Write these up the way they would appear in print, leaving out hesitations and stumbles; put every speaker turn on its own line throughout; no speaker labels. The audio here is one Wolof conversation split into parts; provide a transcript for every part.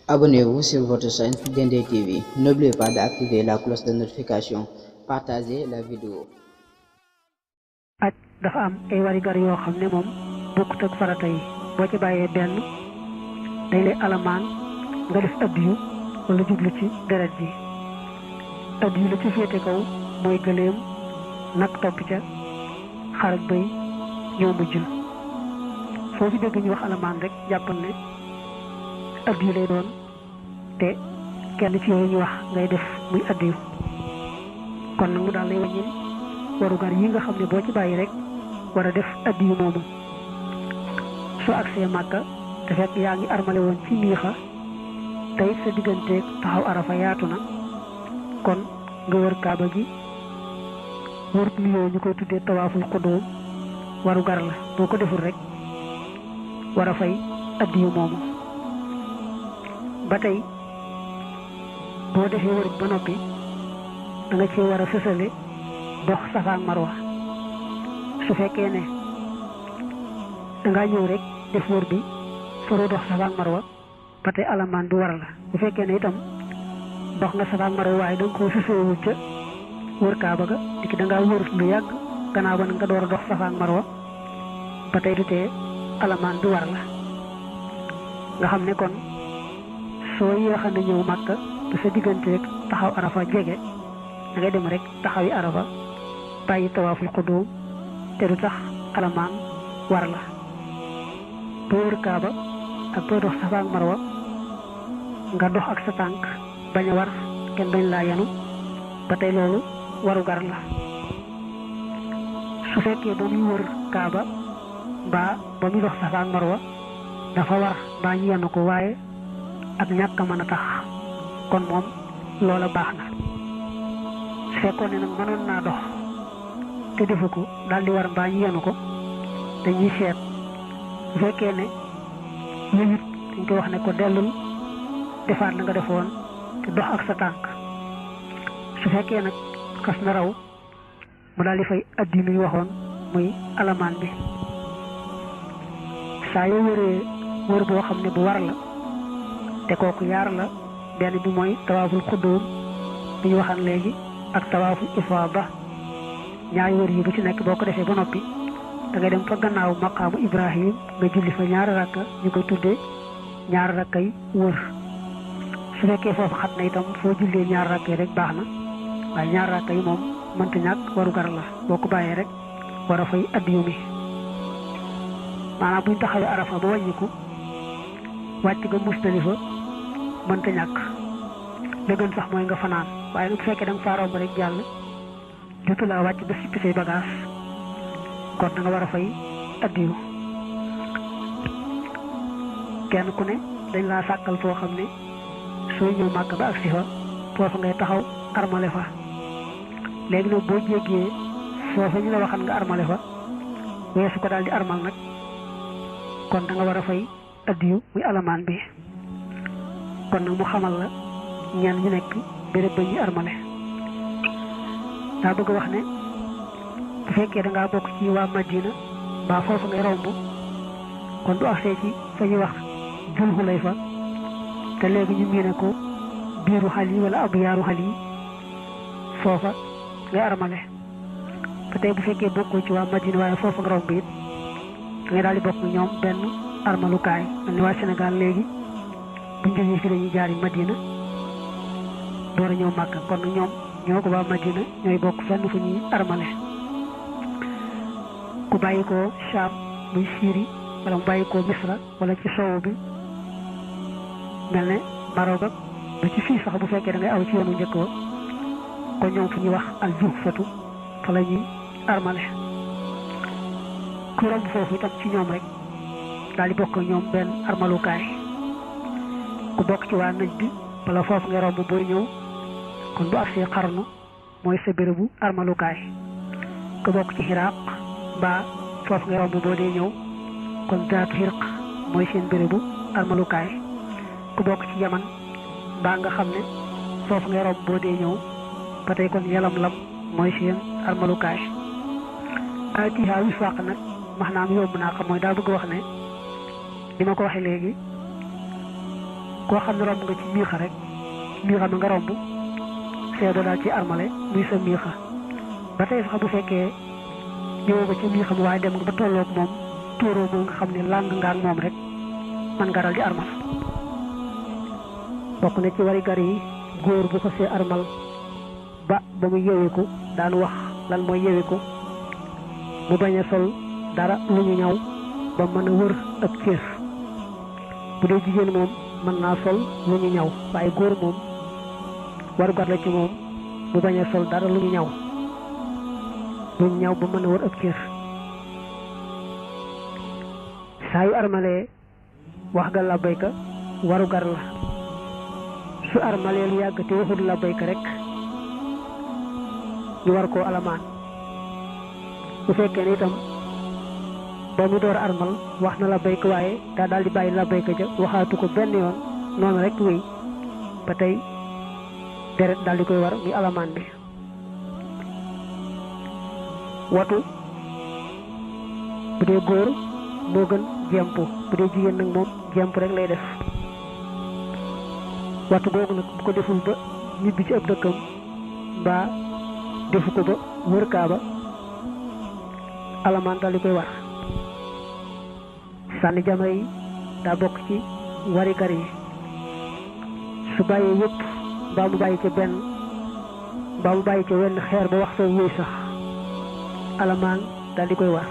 Abonnez-vous sur votre chaîne Dendé TV. N'oubliez pas d'activer la cloche de notification. Partagez la vidéo.
aj dafa am ay warigar yoo xam ne moom bokkut ak farata yi boo ci bàyyee benn day lay alamaan nga def addiyu wala jublu ci deret ji addiyu la ci féete kaw mooy gëléem nag topp ca xar ak bëy ñoo mujjul foo fi dégg ñu wax alamaan rek jàppal ne addiyu lay doon te kenn ci yooyu ñu wax ngay def muy addiyu kon nag mu daal lay wàññil warugar yi nga xam ne boo ci bàyyi rek war a def addiyu moomu soo agsee Màkka te fekk yaa ngi armale woon ci miixa tey sa digganteeg taxaw arafa yaatu na kon nga wër kaaba gi wër nuyoo ñu koy tuddee tawaaful xudóom warugar la boo ko deful rek war a fay addiyu moomu ba tey boo defee wër ba noppi da nga cee war a sësale dox Safa ak Marwa su fekkee ne dangaa ñëw rek def wër bi soroo dox Safa ak Marwa ba tey alamaan bi war la bu fekkee ne itam dox nga Safa ak Marwa waaye danga koo sësewul ca wër kaaba ga dikki dangaa wër lu yàgg gannaaw ba nag nga door a dox Safa ak Marwa ba tey du tee alamaan bi war la nga xam ne kon soo yéexa na ñëw Màkka te sa digganteeg taxaw arafa jege da ngay dem rek taxawi arafa bàyyi tawaaful xudóom te du tax alamaan war la boo wër kaaba ak boo dox Safa ak Marwa nga dox ak sa tànk bañ a war kenn bañ laa yanu ba tey loolu waru gar la su fekkee ba muy wër kaaba mbaa ba muy dox Safa ak Marwa dafa war mbaa ñu yanu ko waaye ak ñàkk a mën a tax kon moom loola baax na su fekkoon ne nag mënoon naa dox te defu ko daal di war mbaa ñu yenu ko dañuy seet bu fekkee ne yëwit dañ ko wax ne ko dellul defaat la nga defoon te dox ak sa tànk su fekkee nag xas na raw mu daal di fay addi mi waxoon muy alamaan bi saa yoo wëree wër boo xam ne bu war la te kooku yaar la benn bi mooy tawaaful xudóom bi ñu waxan léegi ak tawaaful ifaada ñaari wër yi bu ci nekk boo ko defee ba noppi da ngay dem fa gannaaw maqaamu Ibrahim nga julli fa ñaari rakka ñu koy tuddee ñaari rakkay wër su fekkee foofu xat na itam foo jullee ñaari rakka yi rek baax na waaye ñaari rakka yi moom mënta ñàkk waru gar la boo ko bàyyee rek war a fay addiyu mi maanaam buñ taxawee arafa ba wàññiku wàcc nga Musdalifa mënta ñàkk la gën sax mooy nga fanaan waaye nag bu fekkee da nga faa romb rek jàll jotu laa wàcc ba sippi say bagage kon da nga war a fay addiyu kenn ku ne dañ laa sàkkal foo xam ne sooy ñëw màkk ba agsi fa foofa ngay taxaw armale fa léegi nag boo jéggee foofa ñu la waxan nga armale fa weesu ko daal di armal nag kon da nga war a fay addiyu muy alamaan bi kon nag mu xamal la ñenn ñu nekk béréb ba ñuy armale daa bëgg wax ne bu fekkee da ngaa bokk ci waa Madina mbaa foofu ngay romb kon du agsee ci fa ñuy wax Dul Xulayfa te léegi ñu miine ko biiru xal yi wala ab yaaru xal yi foofa ngay armale ba tey bu fekkee bokkoo ci waa Madina waaye foofu nga romb it da ngay daal di bokk ñoom benn armalukaay mel ni waa Sénégal léegi buñ jógee fi dañuy jaari Madina door a ñëw Màkka kon ñoom ñoo ko waa Madina ñooy bokk fenn fu ñuy armale ku bàyyi ko Sham muy Syrie wala mu bàyyi ko Misra wala ci sowu bi mel ne Maroc ak ba ci fii sax bu fekkee da ngay aw ci yoonu njëkk wa kon ñoom fu ñuy wax al Juhfatu fa la ñuy armale ku romb foofu itam ci ñoom rek daal di bokk ñoom benn armalukaay ku bokk ci waa Najd bi wala foofu ngay romb booy ñëw kon bu agsee Xarnu mooy sa bérébu armalukaay ku bokk ci Xiraaq mbaa foofu ngay romb boo dee ñëw kon Zaatu Xirq mooy seen bérébu armalukaay ku bokk ci Yaman mbaa nga xam ne foofu ngay romb boo dee ñëw ba tey kon Yalamlam mooy seen armalukaay atiha wifaaq nag maanaam yomb naa xam mooy daa bëgg wax ne li ma ko waxee léegi koo xam ne romb nga ci miixa rek miixa ma nga romb seedo daal ci armale muy sa miixa ba tey sax bu fekkee ñëwoo ba ci miixa ma waaye dem nga ba tolloog moom tóoroo moom nga xam ne làng nga ak moom rek man nga dal di armal bokk na ci wari gar yi góor bu ko see armal ba muy yeweeku daan wax lan mooy yeweeku mu bañ a sol dara lu ñu ñaw ba mën a wër ab cër bu dee jigéen moom mën naa sol lu ñu ñaw waaye góor moom waru gar la ci moom mu bañ a sol dara lu ñu ñaw ba mën a wër ab cër saa yu armalee wax ga labbayka waru gar la su armalee lu yàgg te waxul labbayka rek ñu war koo alamaan bu fekkee ne itam ba mu door armal wax na labbayka waaye daa daal di bàyyi labbayka ja waxaatu ko benn yoon noonu rek wéy ba tey deret daal di koy war muy alamaan bi watu bu dee góor moo gën jemp bu dee jigéen nag moom jemp rek lay def watu googu nag bu ko deful ba ñibbi ci ab dëkkam mbaa defu ko ba wër kaaba alamaan daal di koy war sànni jamra yi daa bokk ci wari gar yi su bàyyee yëpp mbaa mu bàyyi ca benn mbaa mu bàyyi ca wenn xeer ba wax soo wéy sax alamaan daal di koy war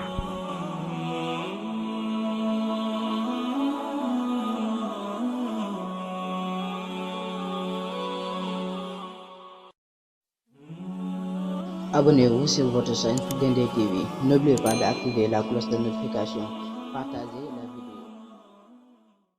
Abonnez-vous sur votre chaîne Dendé TV. N'oubliez pas d'activer la cloche de notification. Partagez la vidéo.